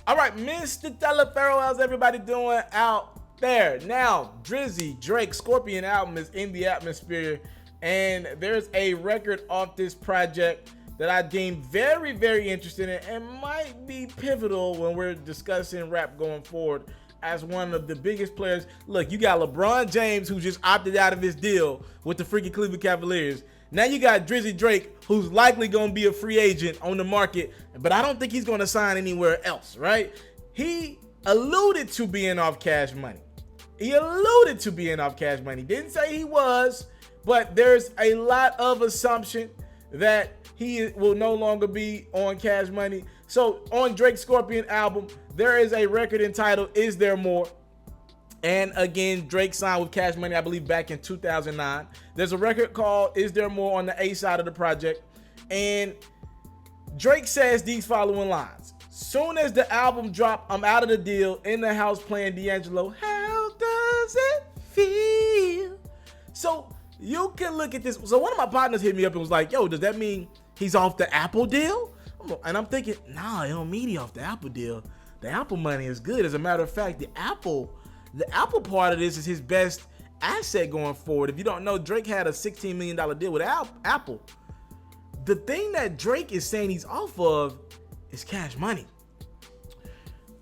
All right, Mr. TALIAFERRO, how's everybody doing out there? Now, Drizzy, Drake, Scorpion album is in the atmosphere, and there's a record off this project that I deem very, very interesting and might be pivotal when we're discussing rap going forward as one of the biggest players. Look, you got LeBron James, who just opted out of his deal with the freaking Cleveland Cavaliers. Now you got Drizzy Drake, who's likely going to be a free agent on the market, but I don't think he's going to sign anywhere else, right? He alluded to being off Cash Money. Didn't say he was, but there's a lot of assumption that he will no longer be on Cash Money. So on Drake's Scorpion album, there is a record entitled Is There More? And again, Drake signed with Cash Money, I believe, back in 2009. There's a record called Is There More on the A side of the project. And Drake says these following lines. Soon as the album drop, I'm out of the deal, in the house playing D'Angelo. How does it feel? So you can look at this. So one of my partners hit me up and was like, yo, does that mean he's off the Apple deal? And I'm thinking, nah, it don't mean he off the Apple deal. The Apple money is good. As a matter of fact, the Apple part of this is his best asset going forward. If you don't know, Drake had a $16 million deal with Apple. The thing that Drake is saying he's off of is Cash Money.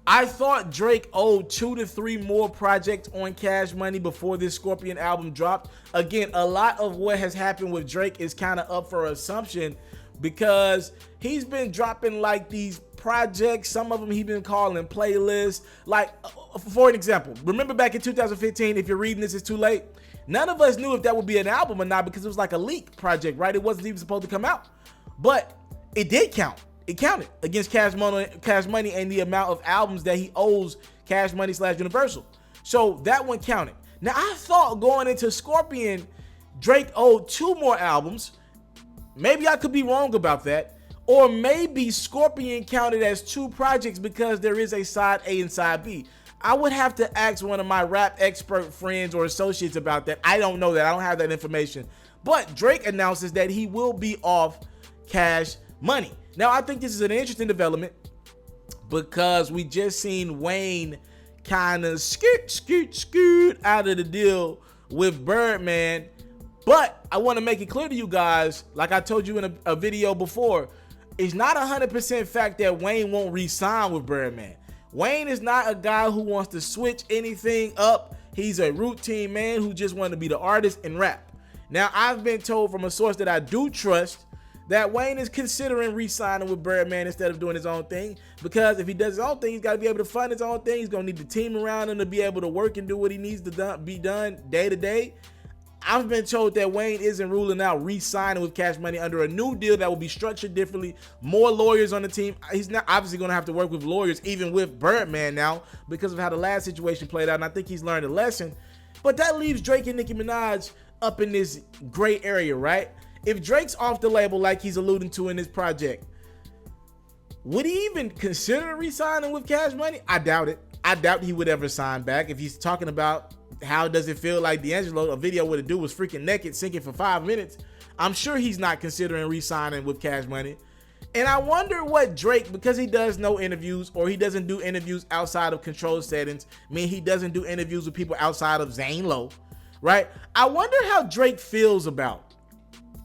I thought Drake owed 2 to 3 more projects on Cash Money before this Scorpion album dropped. Again, a lot of what has happened with Drake is kind of up for assumption because he's been dropping like these projects. Some of them he's been calling playlists. Like, for an example, remember back in 2015, if you're reading this, it's too late. None of us knew if that would be an album or not because it was like a leak project, right? It wasn't even supposed to come out. But it did count. It counted against Cash Money and the amount of albums that he owes Cash Money / Universal. So that one counted. Now, I thought going into Scorpion, Drake owed 2 more albums. Maybe I could be wrong about that. Or maybe Scorpion counted as 2 projects because there is a side A and side B. I would have to ask one of my rap expert friends or associates about that. I don't know that. I don't have that information. But Drake announces that he will be off Cash Money. Now, I think this is an interesting development because we just seen Wayne kind of scoot out of the deal with Birdman. But I want to make it clear to you guys, like I told you in a video before, it's not 100% fact that Wayne won't re-sign with Birdman. Wayne is not a guy who wants to switch anything up. He's a routine man who just wanted to be the artist and rap. Now, I've been told from a source that I do trust that Wayne is considering re-signing with Birdman instead of doing his own thing, because if he does his own thing, he's got to be able to fund his own thing. He's going to need the team around him to be able to work and do what he needs to be done day to day. I've been told that Wayne isn't ruling out re-signing with Cash Money under a new deal that will be structured differently, more lawyers on the team. He's not obviously going to have to work with lawyers, even with Birdman now, because of how the last situation played out, and I think he's learned a lesson. But that leaves Drake and Nicki Minaj up in this gray area, right? If Drake's off the label like he's alluding to in this project, would he even consider re-signing with Cash Money? I doubt it. I doubt he would ever sign back. If he's talking about how does it feel like D'Angelo, a video where the dude was freaking naked, sinking for 5 minutes, I'm sure he's not considering re-signing with Cash Money. And I wonder what Drake, because he does no interviews, or he doesn't do interviews outside of controlled settings, he doesn't do interviews with people outside of Zane Lowe, right? I wonder how Drake feels about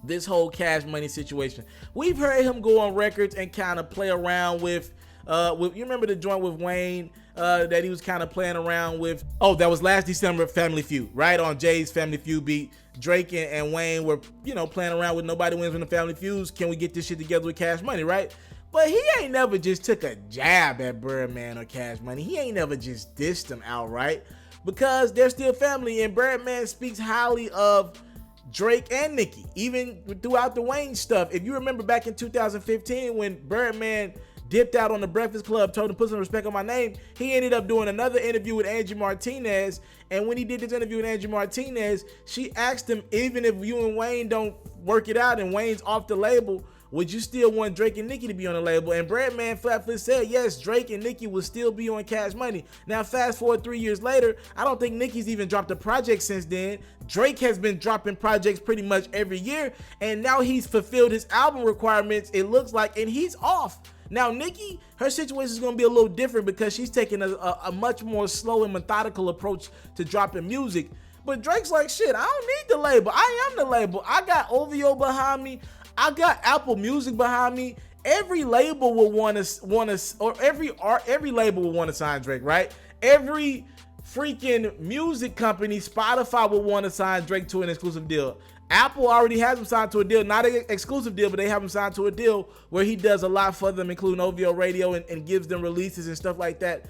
this whole Cash Money situation. We've heard him go on records and kind of play around with you remember the joint with Wayne that he was kind of playing around with? Oh, that was last December, Family Feud, right? On Jay's Family Feud beat. Drake and Wayne were, playing around with Nobody Wins When the Family Feuds. Can we get this shit together with Cash Money, right? But he ain't never just took a jab at Birdman or Cash Money. He ain't never just dissed him outright because they're still family, and Birdman speaks highly of Drake and Nicki, even throughout the Wayne stuff. If you remember back in 2015 when Birdman dipped out on the Breakfast Club, told him put some respect on my name, he ended up doing another interview with Angie Martinez. And when he did this interview with Angie Martinez, she asked him, even if you and Wayne don't work it out and Wayne's off the label, would you still want Drake and Nicki to be on the label? And Birdman flatly said, yes, Drake and Nicki will still be on Cash Money. Now, fast forward 3 years later, I don't think Nicki's even dropped a project since then. Drake has been dropping projects pretty much every year, and now he's fulfilled his album requirements, it looks like, and he's off Now, Nicki, her situation is going to be a little different because she's taking a much more slow and methodical approach to dropping music. But Drake's like, shit, I don't need the label. I am the label. I got OVO behind me. I got Apple Music behind me. Every label will want to, or every label will want to sign Drake, right? Every freaking music company, Spotify will want to sign Drake to an exclusive deal. Apple already has him signed to a deal, not an exclusive deal, but they have him signed to a deal where he does a lot for them, including OVO radio and gives them releases and stuff like that.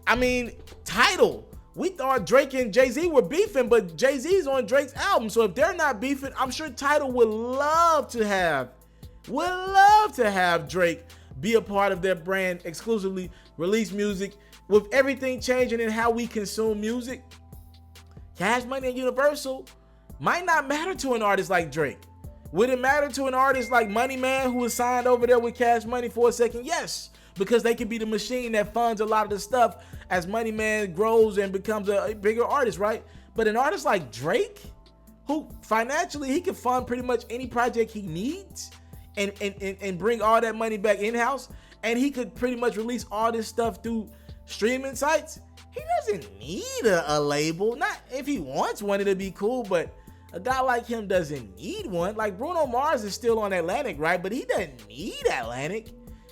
I mean, Tidal. We thought Drake and Jay-Z were beefing, but Jay-Z's on Drake's album. So if they're not beefing, I'm sure Tidal would love to have Drake be a part of their brand, exclusively release music. With everything changing in how we consume music, Cash Money and Universal might not matter to an artist like Drake. Would it matter to an artist like Money Man, who was signed over there with Cash Money for a second? Yes, because they could be the machine that funds a lot of the stuff as Money Man grows and becomes a bigger artist, right? But an artist like Drake, who financially he can fund pretty much any project he needs and bring all that money back in-house, and he could pretty much release all this stuff through streaming sites. He doesn't need a label. Not if he wants one, it'll be cool, but a guy like him doesn't need one. Like Bruno Mars is still on Atlantic, right? But he doesn't need Atlantic.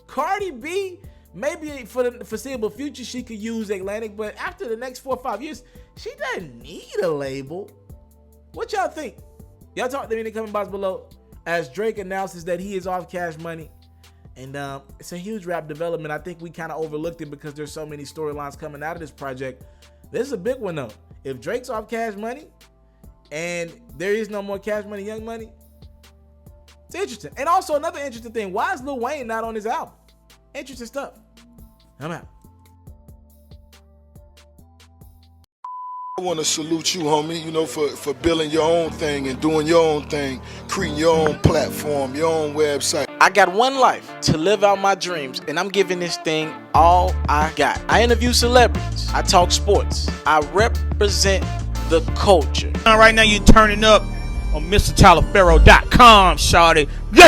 Cardi B, maybe for the foreseeable future, she could use Atlantic, but after the next 4 or 5 years, she doesn't need a label. What y'all think? Y'all talk to me in the comment box below as Drake announces that he is off Cash Money. And it's a huge rap development. I think we kind of overlooked it because there's so many storylines coming out of this project. This is a big one though. If Drake's off Cash Money and there is no more Cash Money, Young Money, it's interesting. And also another interesting thing, why is Lil Wayne not on his album? Interesting stuff. I'm out. I want to salute you, homie, you know, for building your own thing and doing your own thing, creating your own platform, your own website. I got one life to live out my dreams, and I'm giving this thing all I got. I interview celebrities. I talk sports. I represent the culture. Right now you're turning up on MrTaliaferro.com, shawty.